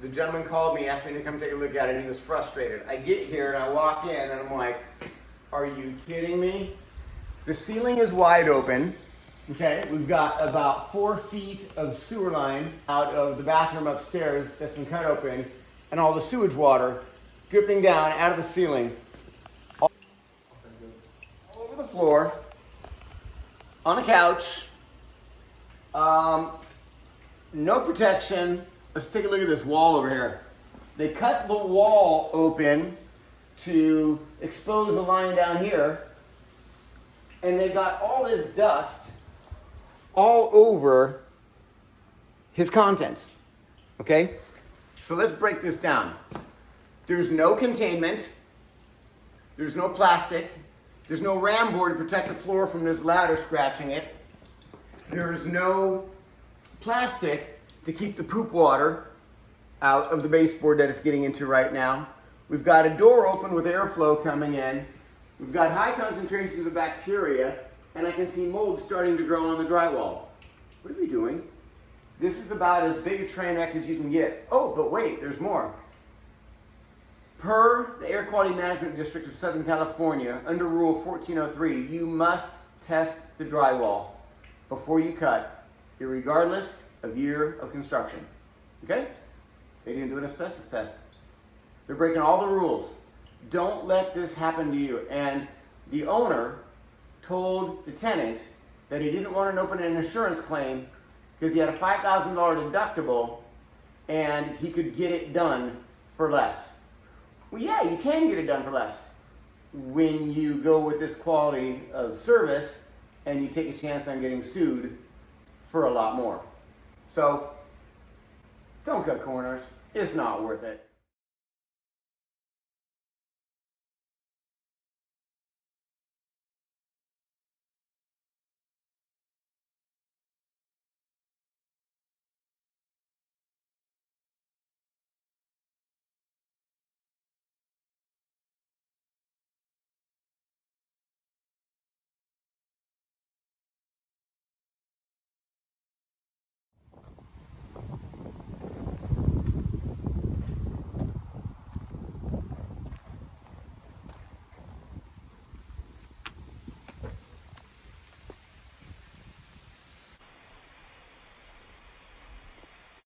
The gentleman called me, asked me to come take a look at it. He was frustrated. I get here and I walk in and I'm like, are you kidding me? The ceiling is wide open. Okay, we've got about 4 feet of sewer line out of the bathroom upstairs that's been cut open, and all the sewage water dripping down out of the ceiling all over the floor, on a couch, no protection. Let's take a look at this wall over here. They cut the wall open to expose the line down here, and they got all this dust all over his contents. Okay? So let's break this down. There's no containment. There's no plastic. There's no ram board to protect the floor from this ladder scratching it. There's no plastic to keep the poop water out of the baseboard that it's getting into right now. We've got a door open with airflow coming in. We've got high concentrations of bacteria, and I can see mold starting to grow on the drywall. What are we doing? This is about as big a train wreck as you can get. Oh, but wait, there's more. Per the Air Quality Management District of Southern California, under Rule 1403, you must test the drywall before you cut, irregardless of year of construction. Okay? They didn't do an asbestos test. They're breaking all the rules. Don't let this happen to you. And the owner told the tenant that he didn't want to open an insurance claim because he had a $5,000 deductible and he could get it done for less. Well, yeah, you can get it done for less when you go with this quality of service and you take a chance on getting sued for a lot more. So don't cut corners. It's not worth it.